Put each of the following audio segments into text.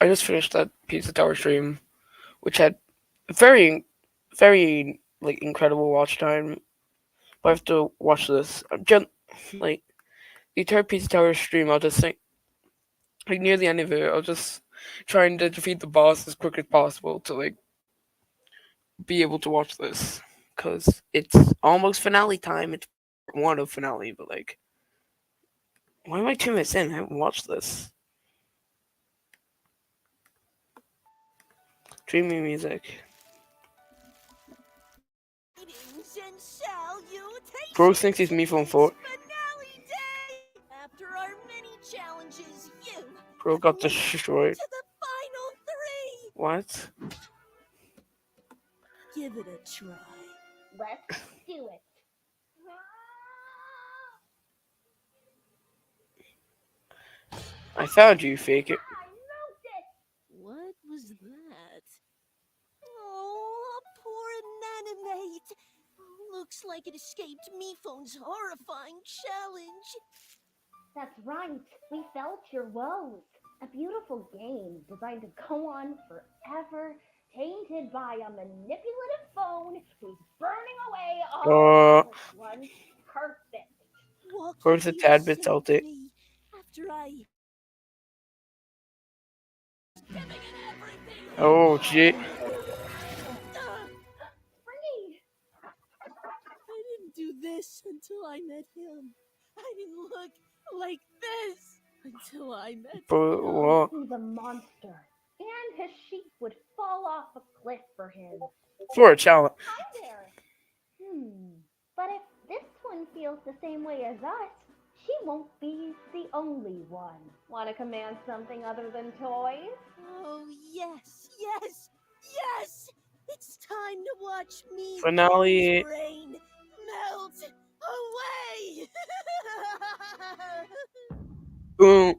I just finished that Pizza Tower stream, which had very, very like incredible watch time. But I have to watch this. Like the entire Pizza Tower stream. I'll just think like near the end of it, I'll just trying to defeat the boss as quick as possible to like be able to watch this because it's almost finale time. It's part one of finale, but like, why am I 2 minutes in? I haven't watched this. Dreamy music. Greetings and Bro thinks he's salutations. me phone It's 4. finale day. After our many challenges, you Bro have got made it destroyed. to the final three. What? Give it a try. Let's do it. I found you, fake it. I moved it. What was that? Oh, poor Inanimate. Looks like it escaped Miphone's horrifying challenge. That's right. We felt your woes. A beautiful game designed to go on forever, tainted by a manipulative phone who's burning away all that was once perfect. What Bro's can a you tad bit say to salty. me after I giving it everything? Oh, gee. Free! I didn't do this until I met him. I didn't look like this until I met Bro, him. what? He's a monster, and his sheep would fall off a cliff for him. For a challenge. Hi there. But if this one feels the same way as us, she won't be the only one. Want to command something other than toys? Oh, yes, yes, yes! It's time to watch me Finale. brain melt away! Boom.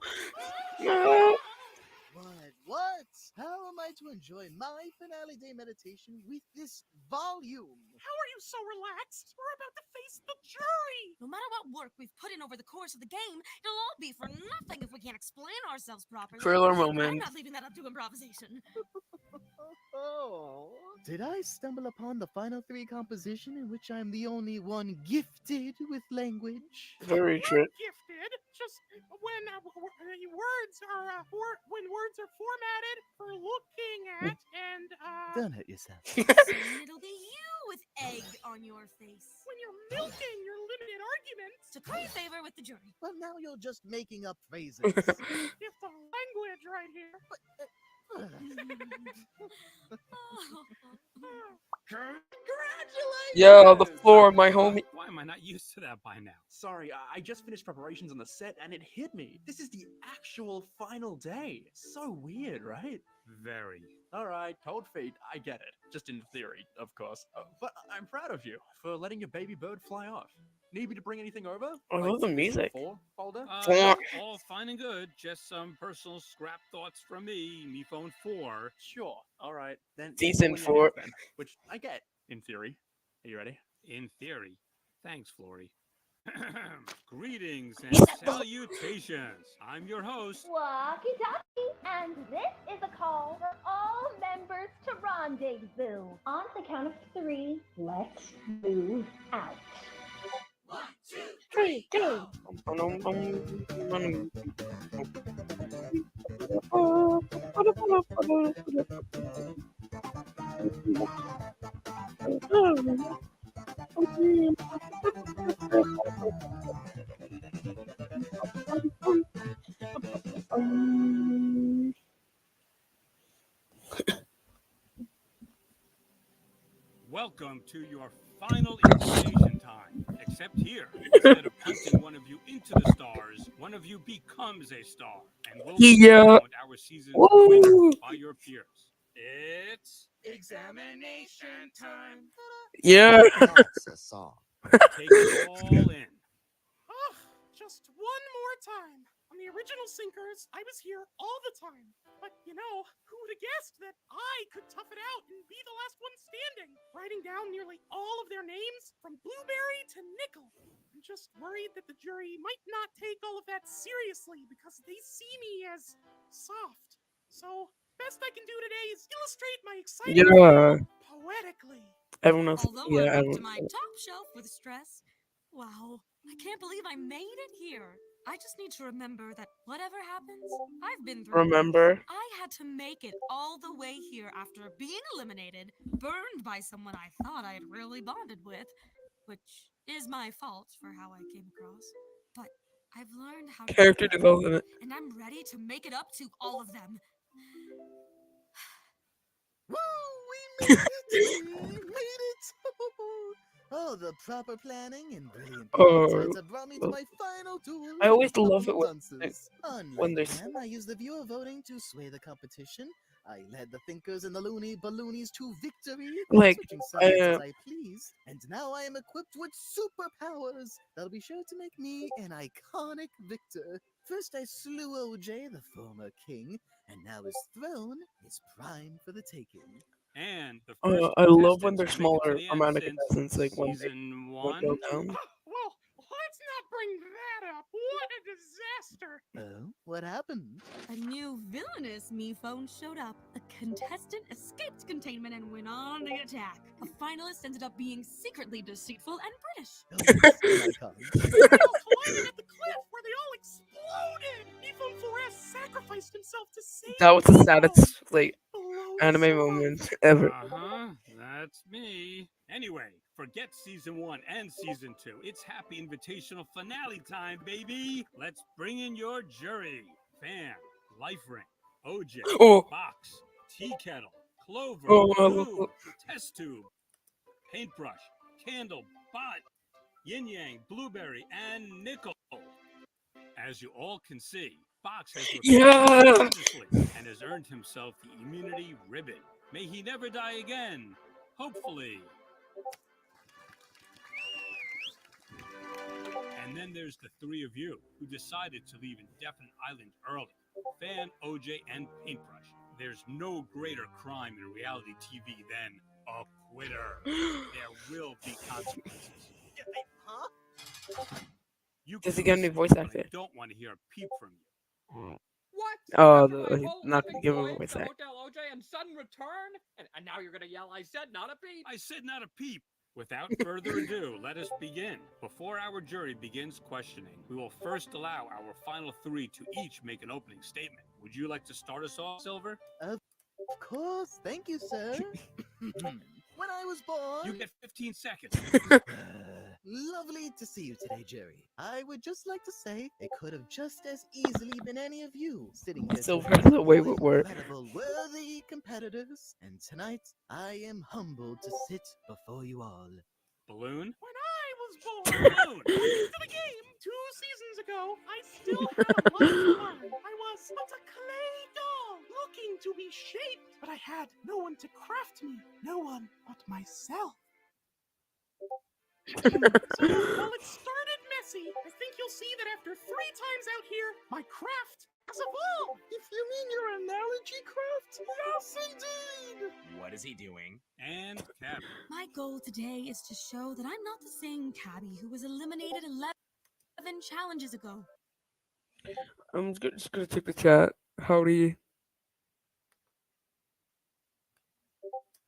What? How am I to enjoy my finale day meditation with this volume? How are you so relaxed? We're about to face the jury! No matter what work we've put in over the course of the game, it'll all be for nothing if we can't explain ourselves properly. Thriller I'm moment. not leaving that up to improvisation. Oh. Did I stumble upon the final three composition in which I'm the only one gifted with language? Very true. Gifted. Just when words are formatted for looking at and Don't hurt yourself. Soon it'll be you with egg on your face. when you're milking your limited arguments, To curry favor with the jury. Well, now you're just making up phrases. if the language right here. Congratulations! Yo, the floor, my homie. Why am I not used to that by now? Sorry, I just finished preparations on the set and it hit me. This is the actual final day. So weird, right? Very. Alright, cold feet, I get it. Just in theory, of course. But I'm proud of you for letting your baby bird fly off. Need me to bring anything over? I love the music. Folder? Four. All fine and good. Just some personal scrap thoughts from me phone 4. Sure. Alright, then. Season clean your hands 4. then, which I get, in theory. Are you ready? In theory. Thanks, Flory. Greetings and Yes. salutations. I'm your host. Walkie talkie, and this is a call for all members to rendezvous. On the count of 3, let's move out. 1, 2, 3, 2. Welcome to your final incarnation time. Except here, instead of punching one of you into the stars, one of you becomes a star and will be Yeah. crowned our season's winner Woo. by your peers. It's Examination time. Yeah. That's a song. take it all in. Oh, just one more time. On the original Sinkers, I was here all the time. But, who would have guessed that I could tough it out and be the last one standing? Writing down nearly all of their names, from Blueberry to Nickel. I'm just worried that the jury might not take all of that seriously because they see me as soft. So, best I can do today is illustrate my excitement Yeah, poetically. everyone else. Although Yeah, I'm up everyone. to my top shelf with stress. Wow, I can't believe I made it here. I just need to remember that whatever happens, I've been through worse. Remember? I had to make it all the way here after being eliminated, burned by someone I thought I had really bonded with, which is my fault for how I came across. But I've learned how to Character deal with it, development. and I'm ready to make it up to all of them. Woo! We made it! We made it! Oh, the proper planning and brilliant Oh, insights have brought me to well, my final duel I always with a love couple it of when dunces. when Unlike there's them, I used the viewer voting to sway the competition. I led the thinkers and the loony balloonies to victory, like switching sides as I I pleased. And now I am equipped with superpowers that'll be sure to make me an iconic victor. First, I slew OJ, the former king, and now his throne is prime for the taking. And the first I love when contestants they're to make it to smaller the end romantic since contestants, like when they season go 1. down. Well, let's not bring that up. What a disaster. Oh, what happened? A new villainous me phone showed up. A contestant escaped containment and went on the attack. A finalist ended up being secretly deceitful and British. Oh, yes, an icon. They all collided at the cliff where they all exploded. Ephraim 4S sacrificed himself to save That was the Ephraim. saddest like Baloney anime survived. moment ever. That's me. Anyway, forget season 1 and season 2. It's happy invitational finale time, baby. Let's bring in your jury. Fan, Life Ring, OJ, Oh, Box, Tea Kettle, Clover, oh, Blue, Test Tube, Paintbrush, Candle, Bot, Yin Yang, Blueberry, and Nickel. As you all can see, Box has yeah. religiously and has earned himself the immunity ribbon. May he never die again. Hopefully. And then there's the three of you who decided to leave Indefinite Island early. Fan, OJ, and Paintbrush. There's no greater crime in reality TV than a quitter. There will be consequences. Huh? You Does can he get any listen, voice but acting? I don't want to hear a peep from you. What? Oh, After my he's whole not opening giving voyage voice to act. Hotel OJ and sudden return? And now you're gonna yell, I said not a peep? I said not a peep. Without further ado, let us begin. Before our jury begins questioning, we will first allow our final three to each make an opening statement. Would you like to start us off, Silver? Of course, thank you, sir. When I was born... You get 15 seconds. Lovely to see you today, Jerry. I would just like to say it could have just as easily been any of you sitting here Silver today. has a way with Four words. incredible, worthy competitors, and tonight I am humbled to sit before you all. Balloon? When I was born, Balloon! welcome to the game. 2 seasons ago, I still had a lot to learn. I was but a clay doll, looking to be shaped, but I had no one to craft me, no one but myself. So while it started messy, I think you'll see that after 3 times out here, my craft has evolved. If you mean your analogy craft, yes indeed! What is he doing? And Cap. My goal today is to show that I'm not the same Cabby who was eliminated 11 challenges ago. I'm just gonna take the chat. Howdy.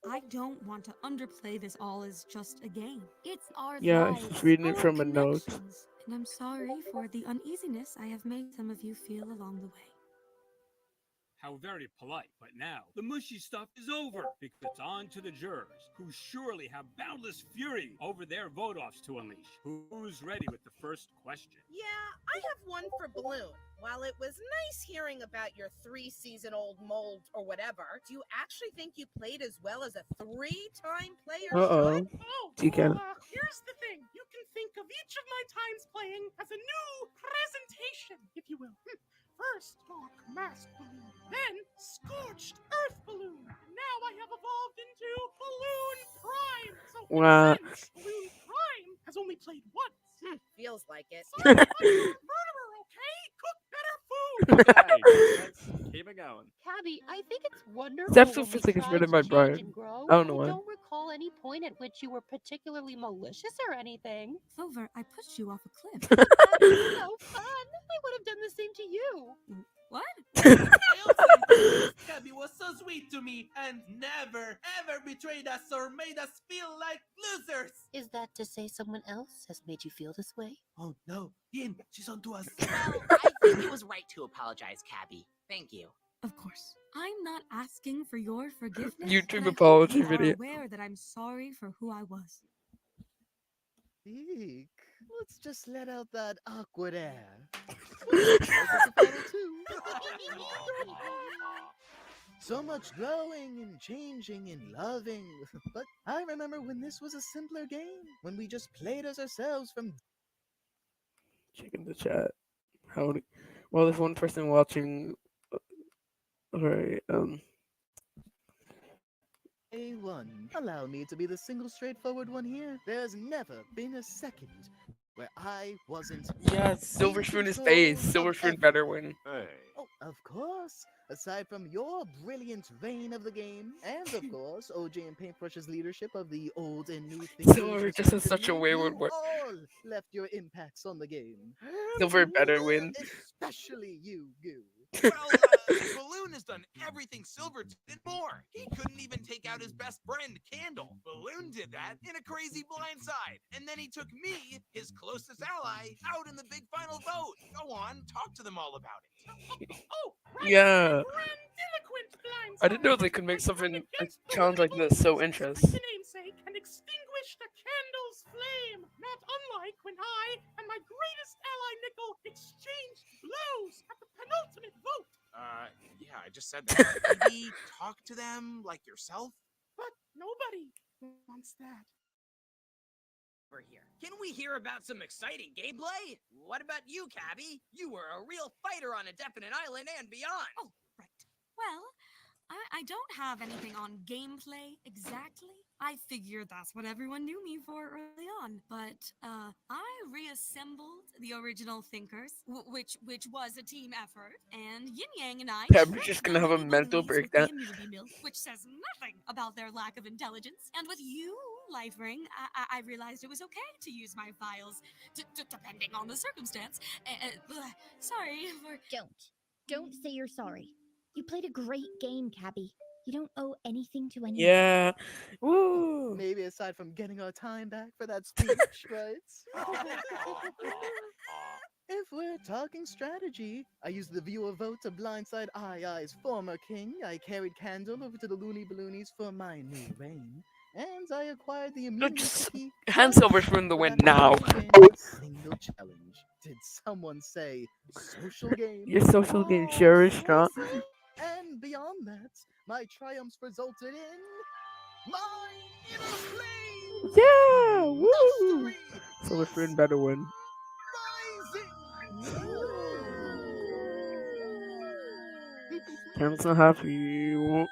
I don't want to underplay this all as just a game. It's our Yeah, lives, he's reading it our from a note. connections. And I'm sorry for the uneasiness I have made some of you feel along the way. How very polite. But now, the mushy stuff is over, because it's on to the jurors, who surely have boundless fury over their vote-offs to unleash. Who's ready with the first question? Yeah, I have one for Balloon. While it was nice hearing about your 3-season-old mold or whatever, do you actually think you played as well as a 3-time player should? Oh, TK. well, here's the thing. You can think of each of my times playing as a new presentation, if you will. First, Dark Mask Balloon, then Scorched Earth Balloon, and now I have evolved into Balloon Prime. So, in Wow. a sense, Balloon Prime has only played once. Feels like it. So, I'm not a murderer, okay? Cook better food. Okay, let's keep it going. Cabby, I think it's wonderful That still when feels we like it's try written to by change Brian. and grow. I don't know why. don't recall any point at which you were particularly malicious or anything. Clover, I pushed you off a cliff. That's so fun! I would have done the same to you. What? I also me and never, ever betrayed us or made us feel like losers. Is that to say someone else has made you feel this way? Oh no, Yin, she's onto us. Well, I think it was right to apologize, Cabby. Thank you. Of course. I'm not asking for your forgiveness. YouTube but I hope apology you are video. aware that I'm sorry for who I was. Eek. Let's just let out that awkward air. Welcome to Final 2. So much growing and changing and loving. But I remember when this was a simpler game, when we just played as ourselves from Checking the chat. Howdy. Well, there's one person watching. Alright, day one. Allow me to be the single straightforward one here. There's never been a second where I wasn't yes, Silver in Spoon is control face. of Silver Spoon everything. better win. Hey. Oh, of course. Aside from your brilliant reign of the game, and of course, OJ and Paintbrush's leadership of the old and new Silver just has such a wayward you word. all left your impacts on the game. Silver better win. Especially you, Goo. Well, Balloon has done everything Silver did and more. He couldn't even take out his best friend, Candle. Balloon did that in a crazy blindside. And then he took me, his closest ally, out in the big final vote. Go on, talk to them all about it. Oh, right. Yeah. Grandiloquent blindside. I didn't know they could make something a challenge like this so interesting. The namesake and extinguish the candle's flame. Not unlike when I and my greatest ally Nickel exchanged blows at the penultimate vote. Yeah, I just said that. Maybe talk to them like yourself? But nobody wants that. Over here. Can we hear about some exciting gameplay? What about you, Cabby? You were a real fighter on a definite island and beyond. Oh, right. Well, I don't have anything on gameplay exactly. I figured that's what everyone knew me for early on. But I reassembled the original Thinkers, which was a team effort, and Yin Yang and I Pepper's just gonna have a mental breakdown. immunity milk, which says nothing about their lack of intelligence. And with you, Lifering, I realized it was okay to use my files, depending on the circumstance. Sorry for... Don't say you're sorry. You played a great game, Cabby. You don't owe anything to anyone. Yeah. Woo. Maybe aside from getting our time back for that speech, right? If we're talking strategy, I used the viewer vote to blindside Ai's former king. I carried Candle over to the Looney Balloonies for my new reign. And I acquired the immunity. Hand Silver Spoon the win now. Single challenge. Did someone say social game? Your social game sure is strong. And beyond that, my triumphs resulted in my inner flame. Yeah, woo! Silver Spoon better win. Cam's not happy. Right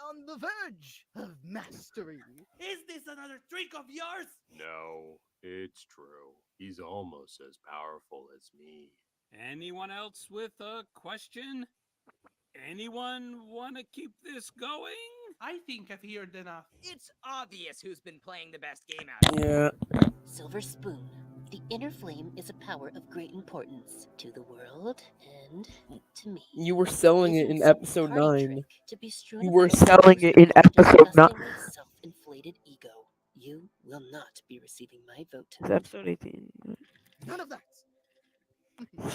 on the verge of mastery. Is this another trick of yours? No, it's true. He's almost as powerful as me. Anyone else with a question? Anyone want to keep this going? I think I've heard enough. It's obvious who's been playing the best game out of it. Yeah. Silver Spoon. The inner flame is a power of great importance to the world and to me. You were selling it in episode 9. To be strewn You were about selling it in episode 9. Self-inflated ego. You will not be receiving my vote It's tonight. episode 18. None of that.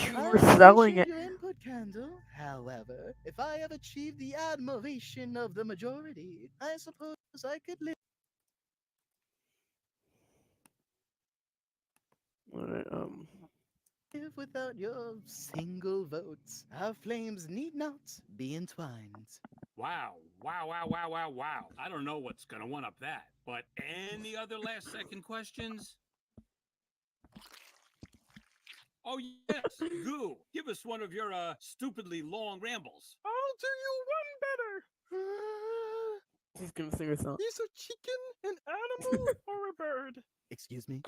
You I were selling appreciate it. your input, Candle. However, if I have achieved the admiration of the majority, I suppose I could live. Alright, Without your single votes, our flames need not be entwined. Wow. I don't know what's gonna one up that. But any other last second questions? Oh yes, Goo, give us one of your stupidly long rambles. I'll do you one better. He's gonna sing a song. Is a chicken an animal or a bird? Excuse me?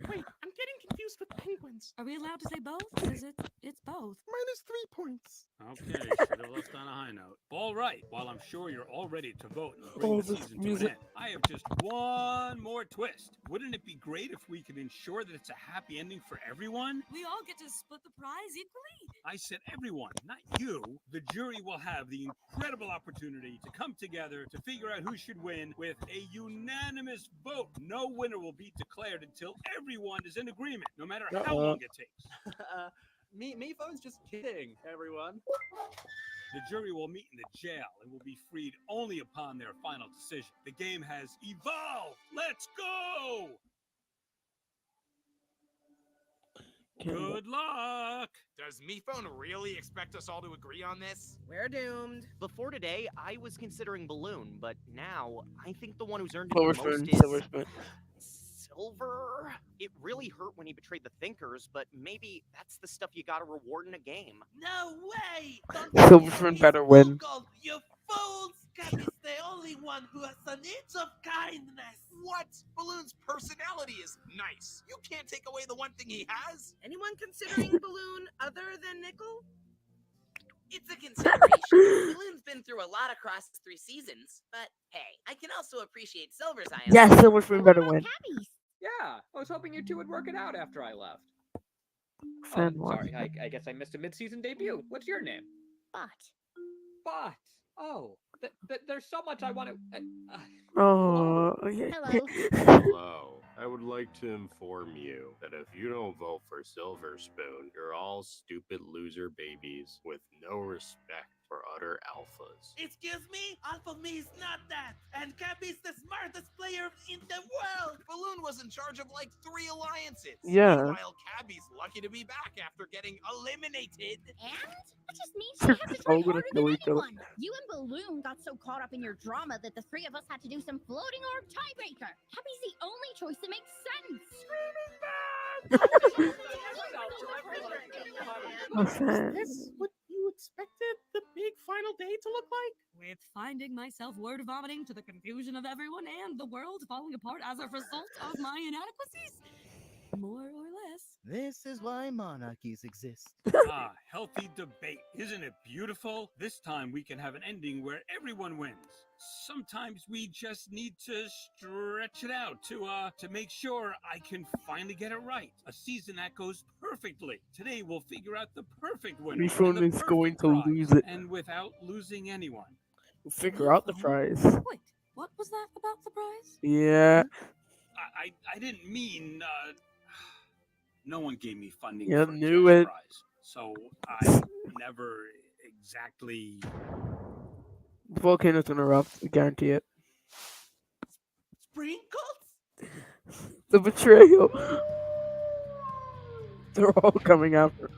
Wait, I'm getting confused with penguins. Are we allowed to say both? Because it's both. Minus 3 points. Okay, should have left on a high note. All right, while I'm sure you're all ready to vote and bring Oh, the this season to music. an end, I have just one more twist. Wouldn't it be great if we could ensure that it's a happy ending for everyone? We all get to split the prize equally. I said everyone, not you. The jury will have the incredible opportunity to come together to figure out who should win with a unanimous vote. No winner will be declared until everyone is in agreement, no matter how long it takes. Me phone's just kidding, everyone. The jury will meet in the jail and will be freed only upon their final decision. The game has evolved. Let's go! Good luck! Does MePhone really expect us all to agree on this? We're doomed. Before today, I was considering Balloon, but now I think the one who's earned it Silver the most spoon, is silver spoon. Silver. It really hurt when he betrayed the Thinkers, but maybe that's the stuff you gotta reward in a game. No way! Silver spoon better win. You fools! Cappy's the only one who has an inch of kindness. What? Balloon's personality is nice. You can't take away the one thing he has. Anyone considering Balloon other than Nickel? It's a consideration. Balloon's been through a lot across 3 seasons, but hey, I can also appreciate Silver's eye. Yeah, silver spoon better win. Yeah, I was hoping you two would work it out after I left. Fan Oh, one. sorry, I guess I missed a mid-season debut. What's your name? Bot. Bot. Oh, there's so much I want to... Oh, yeah. Hello. Hello. I would like to inform you that if you don't vote for Silver Spoon, you're all stupid loser babies with no respect for other alphas. Excuse me? Alpha me is not that. And Cappy's the smartest player in the world. Balloon was in charge of like 3 alliances. Yeah. Meanwhile, Cabby's lucky to be back after getting eliminated. And that just means you have to try all gonna harder kill than each other. anyone. You and Balloon got so caught up in your drama that the 3 of us had to do some floating orb tiebreaker. Happy's the only choice that makes sense. Offense. This what you expected the big final day to look like? With finding myself word vomiting to the confusion of everyone and the world falling apart as a result of my inadequacies. More or less. This is why monarchies exist. Ah, healthy debate. Isn't it beautiful? This time we can have an ending where everyone wins. Sometimes we just need to stretch it out to make sure I can finally get it right. A season that goes perfectly. Today we'll figure out the perfect winner. and MePhone the is going perfect to prize, lose it. and without losing anyone. We'll figure out the prize. Wait, what was that about the prize? Yeah. I didn't mean no one gave me funding Yeah, for a knew cash it. prize, so I never exactly. The volcano's gonna erupt. I guarantee it. Sprinkles? The betrayal. They're all coming after.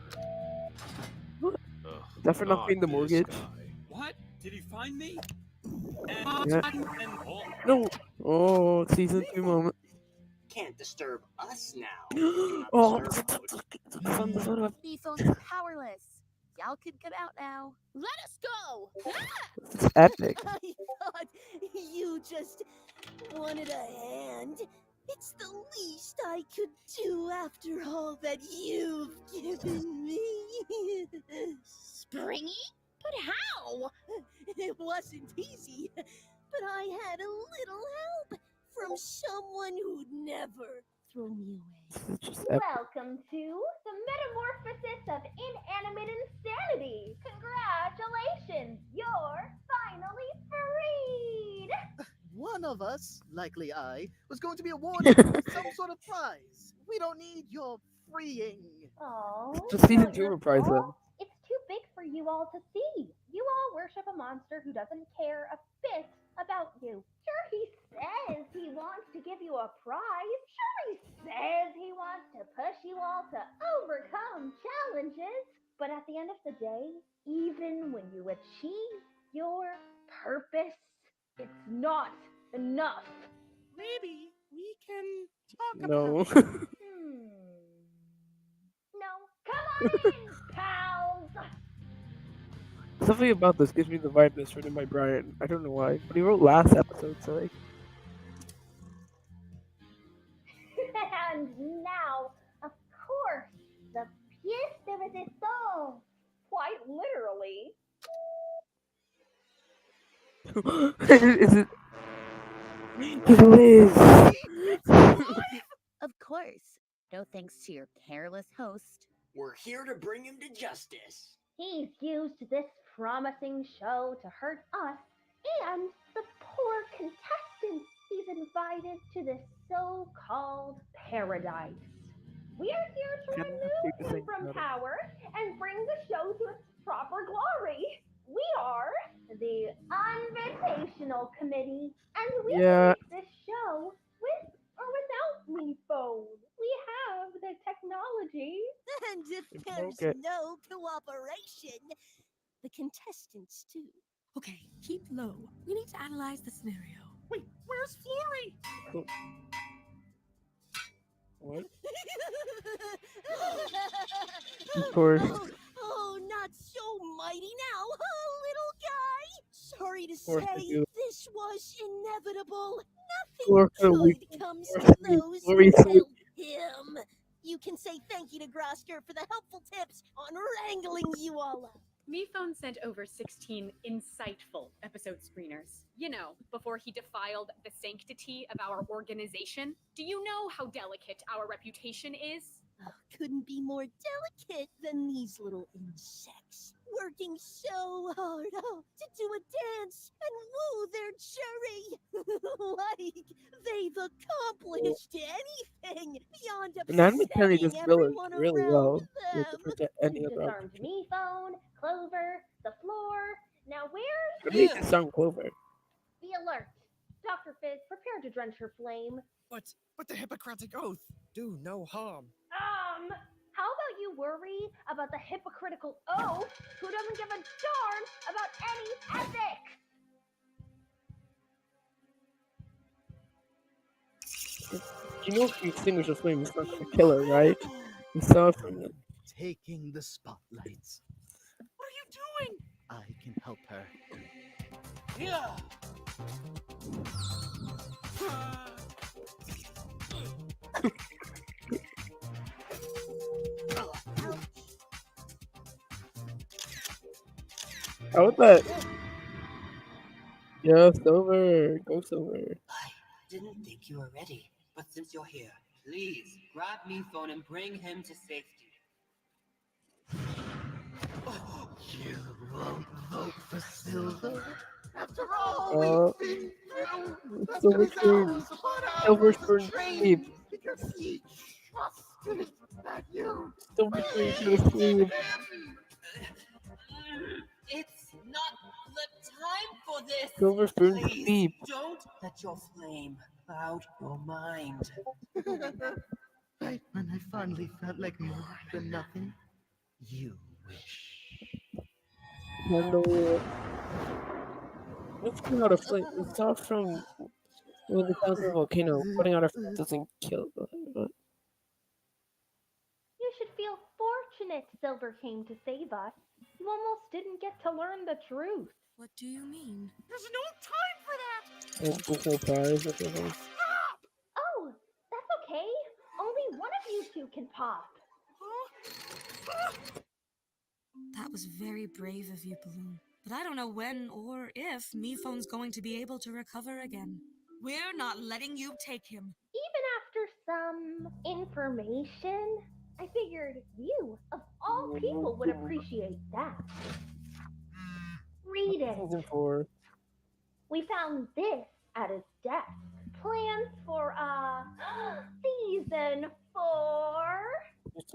That for not paying the mortgage? What? Did he find me? Yeah. No. Oh, season 2 moment. Can't disturb us now. Oh, MePhone's powerless. Y'all can get out now. Let us go! it's epic. I thought you just wanted a hand. It's the least I could do after all that you've given me. Springy? But how? It wasn't easy, but I had a little help from someone who'd never throw me away. Welcome to the Metamorphosis of Inanimate Insanity. Congratulations, you're finally freed. One of us, likely I, was going to be awarded some sort of prize. We don't need your freeing. Oh, The season 2 reprise then. it's too big for you all to see. You all worship a monster who doesn't care a bit about you. Sure, he says he wants to give you a prize. Sure, he says he wants to push you all to overcome challenges. But at the end of the day, even when you achieve your purpose, it's not enough. Maybe we can talk No. about it. No, come on in, pals. Something about this gives me the vibe that's written by Brian. I don't know why, but he wrote last episode, so like. says it all. Quite literally. Is it? Liz. Of course. No thanks to your careless host. We're here to bring him to justice. He's used this promising show to hurt us and the poor contestants he's invited to this so-called paradise. We are here to remove him from power and bring the show to its proper glory. We are the Invitational Committee, and we Yeah. make this show with or without me phone. We have the technology. And if It there's broke it. no cooperation, the contestants too. Okay, keep low. We need to analyze the scenario. Wait, where's Flory? What? Of course. Oh, not so mighty now, little guy. Sorry to course I say, do. this was inevitable. Floor Nothing so weak. good comes Floor to so weak. those Floor who so weak. help him. You can say thank you to Grosker for the helpful tips on wrangling you all up. MePhone sent over 16 insightful episode screeners. You know, before he defiled the sanctity of our organization. Do you know how delicate our reputation is? Oh, couldn't be more delicate than these little insects. Working so hard to do a dance and woo their jury. Like they've accomplished anything beyond Inanimate carried upsetting this village everyone really around well them. compared to any other Disarmed RPG. me phone, Clover, the floor. Now where's At least it's on Clover. the alert? Dr. Fizz, prepare to drench her flame. But the Hippocratic Oath do no harm. How about you worry about the hypocritical oath who doesn't give a darn about any ethics? You know if you extinguish the flame, it's not gonna kill her, right? You saw it from the... Taking the spotlights. What are you doing? I can help her. Yeah. How about that? Yeah, Silver. Go Silver. Didn't think you were ready, but since you're here, please grab me phone and bring him to safety. You won't vote for Silver? After all we've been through, Silver Spoon. Silver Spoon sleep. because he trusted that you Silver Spoon go to sleep. It's not the time for this. Silver Spoon Please sleep. don't let your flame cloud your mind. Right when I finally felt like more than nothing, you wish. Candle. Let's come out of flame. It's not from when the sounds of a volcano. Putting out a flame doesn't kill. You should feel fortunate Silver came to save us. You almost didn't get to learn the truth. What do you mean? There's no time for that. And the surprise or something. Oh, that's okay. Only one of you two can pop. That was very brave of you, Balloon. But I don't know when or if MePhone's going to be able to recover again. We're not letting you take him. Even after some information, I figured you, of all people, would appreciate that. Read it. Season 4. We found this at his desk. Plans for, season 4.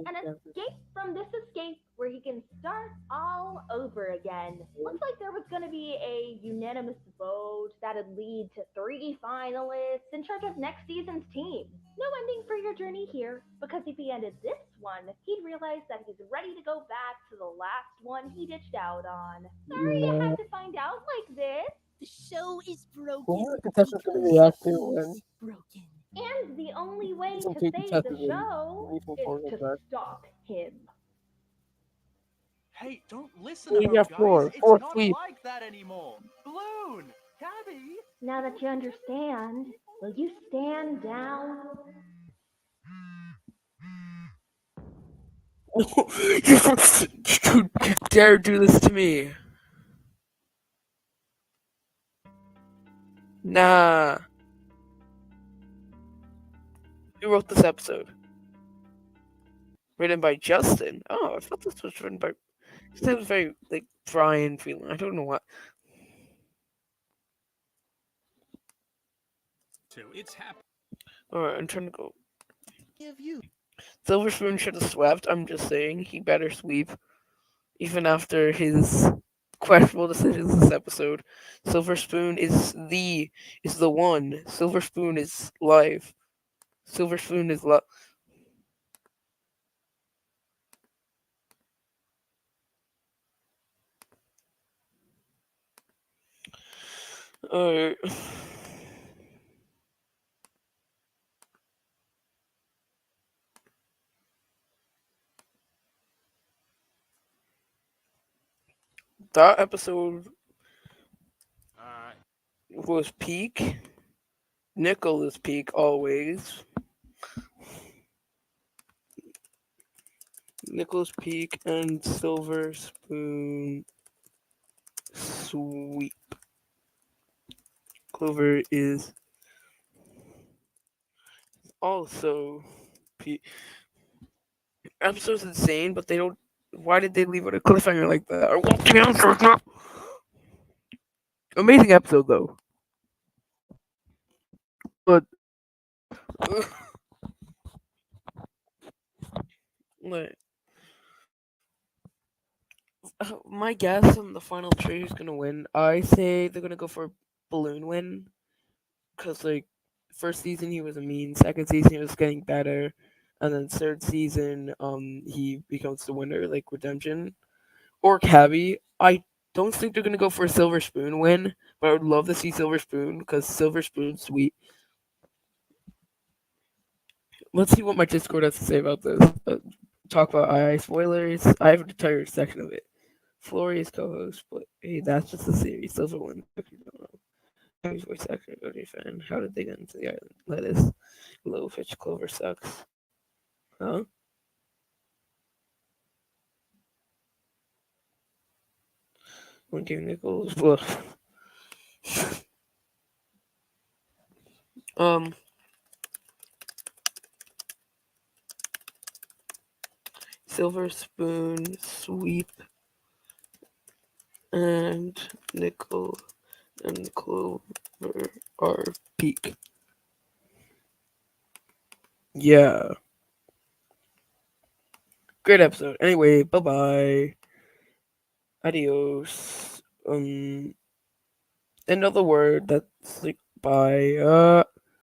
An escape from this escape where he can start all over again. Looks like there was going to be a unanimous vote that'd lead to 3 finalists in charge of next season's team. No ending for your journey here, because if he ended this one, he'd realize that he's ready to go back to the last one he ditched out on. Sorry you had to find out like this. The show is broken. Who are the contestants going to react to when broken. And the only way Season to 2 save the contestants in show Season is 4 to goes back? stop him. Hey, don't listen Oh, to you her, got guys. four. It's Four not sleep. like that anymore. Balloon, Cabby. Now that you understand, will you stand down? You dare do this to me? Nah. Who wrote this episode? Written by Justin. Oh, I thought this was written by. It was very like Brian feeling. I don't know what. It's happy. Alright, I'm trying to go. Give you. Silver Spoon should have swept. I'm just saying he better sweep, even after his questionable decisions this episode. Silver Spoon is the one. Silver Spoon is live. Silver Spoon is love. Alright. That episode was peak. Nickel is peak always. Nickel's peak and Silver Spoon sweep. Clover is also peak. Episode's insane, but they don't. Why did they leave it a cliffhanger like that? I want the answer. No. Amazing episode though. But like, my guess on the final three who's gonna win, I say they're gonna go for Balloon win, cause like first season he was a mean, second season he was getting better, and then third season he becomes the winner like redemption. Or Cabby. I don't think they're gonna go for a Silver Spoon win, but I would love to see Silver Spoon because Silver Spoon's sweet. Let's see what my Discord has to say about this. Talk about II spoilers. I have an entire section of it. Flory is co-host, but hey, that's just the series. Silver one. If you don't know. Cabby's voice actor, OJ fan. How did they get into the island? Lettuce. Low pitch clover sucks. Huh? When King Nichols. Well, um. Silver Spoon sweep and Nickel and Clover are peak. Yeah. Great episode. Anyway, bye bye. Adios. Another word that's like bye.